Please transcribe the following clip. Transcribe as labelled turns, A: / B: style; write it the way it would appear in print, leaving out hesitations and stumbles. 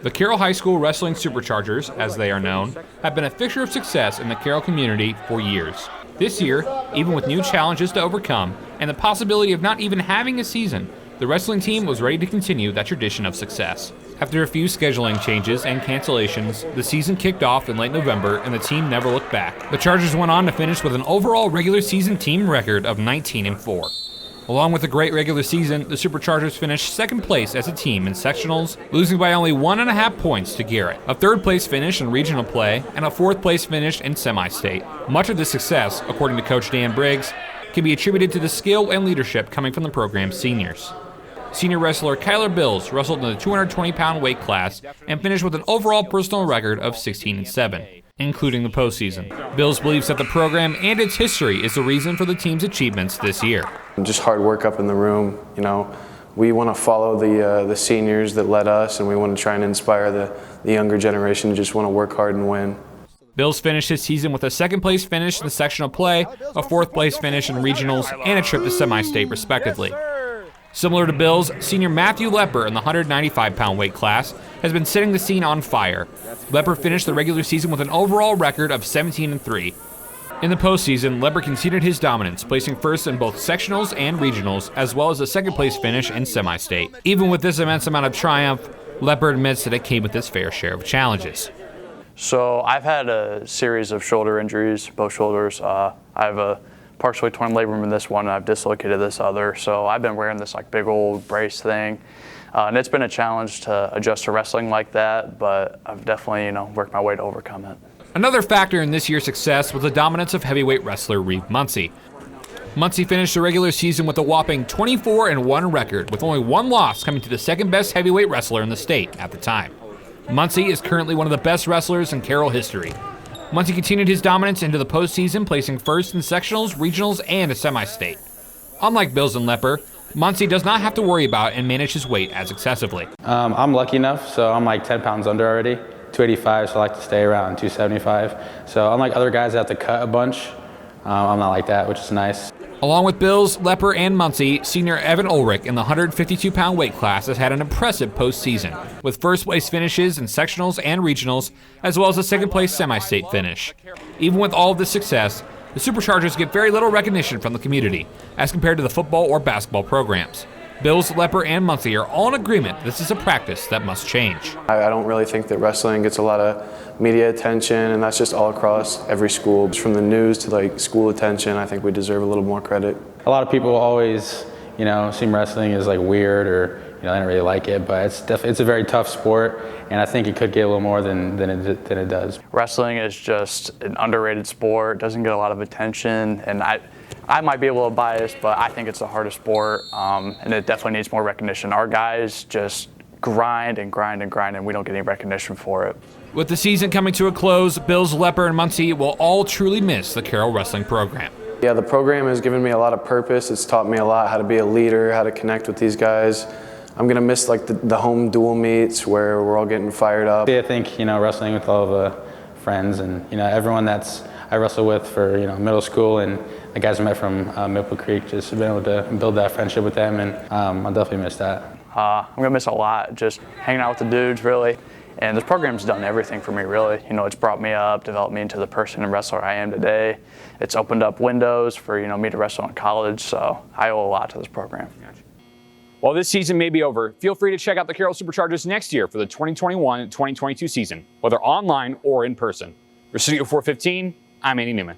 A: The Carroll High School Wrestling Superchargers, as they are known, have been a fixture of success in the Carroll community for years. This year, even with new challenges to overcome and the possibility of not even having a season, the wrestling team was ready to continue that tradition of success. After a few scheduling changes and cancellations, the season kicked off in late November and the team never looked back. The Chargers went on to finish with an overall regular season team record of 19-4. Along with a great regular season, the Superchargers finished second place as a team in sectionals, losing by only 1.5 points to Garrett, a third place finish in regional play, and a fourth place finish in semi-state. Much of this success, according to Coach Dan Briggs, can be attributed to the skill and leadership coming from the program's seniors. Senior wrestler Kyler Bills wrestled in the 220-pound weight class and finished with an overall personal record of 16-7. Including the postseason. Bills believes that the program and its history is the reason for the team's achievements this year.
B: Just hard work up in the room. We want to follow the seniors that led us, and we want to try and inspire the younger generation to just want to work hard and win.
A: Bills finished his season with a second-place finish in the sectional play, a fourth-place finish in regionals, and a trip to semi-state, respectively. Similar to Bills, senior Matthew Lepper in the 195-pound weight class has been setting the scene on fire. Lepper finished the regular season with an overall record of 17-3. In the postseason, Lepper continued his dominance, placing first in both sectionals and regionals, as well as a second-place finish in semi-state. Even with this immense amount of triumph, Lepper admits that it came with its fair share of challenges.
C: So I've had a series of shoulder injuries, both shoulders. I have a partially torn labrum in this one, and I've dislocated this other. So I've been wearing this big old brace thing. And it's been a challenge to adjust to wrestling like that, but I've definitely, worked my way to overcome it.
A: Another factor in this year's success was the dominance of heavyweight wrestler Reeve Muncie. Muncie finished the regular season with a whopping 24-1 record, with only one loss coming to the second-best heavyweight wrestler in the state at the time. Muncie is currently one of the best wrestlers in Carroll history. Muncie continued his dominance into the postseason, placing first in sectionals, regionals, and a semi-state. Unlike Bills and Lepper, Muncie does not have to worry about and manage his weight as excessively.
D: I'm lucky enough, so I'm 10 pounds under already, 285, so I like to stay around 275. So unlike other guys that have to cut a bunch, I'm not like that, which is nice.
A: Along with Bills, Lepper, and Muncie, senior Evan Ulrich in the 152-pound weight class has had an impressive postseason, with first-place finishes in sectionals and regionals, as well as a second-place semi-state finish. Even with all of this success, the Superchargers get very little recognition from the community, as compared to the football or basketball programs. Bills, Lepper, and Muncie are all in agreement this is a practice that must change.
B: I don't really think that wrestling gets a lot of media attention, and that's just all across every school. Just from the news to school attention, I think we deserve a little more credit.
D: A lot of people always, seem wrestling as weird or they don't really like it, but it's a very tough sport, and I think it could get a little more than it does.
C: Wrestling is just an underrated sport, doesn't get a lot of attention, and I might be a little biased, but I think it's the hardest sport, and it definitely needs more recognition. Our guys just grind and grind and grind, and we don't get any recognition for it.
A: With the season coming to a close, Bills, Lepper, and Muncie will all truly miss the Carroll wrestling program.
B: Yeah, the program has given me a lot of purpose. It's taught me a lot how to be a leader, how to connect with these guys. I'm going to miss the home dual meets where we're all getting fired up.
D: I think, wrestling with all the friends and, everyone I wrestle with for, middle school, and the guys I met from Maple Creek, just been able to build that friendship with them, and I'll definitely miss that.
C: I'm going to miss a lot, just hanging out with the dudes, really. And this program's done everything for me, really. It's brought me up, developed me into the person and wrestler I am today. It's opened up windows for, me to wrestle in college, so I owe a lot to this program.
E: While this season may be over, feel free to check out the Carroll Superchargers next year for the 2021-2022 season, whether online or in person. For Studio 415, I'm Andy Newman.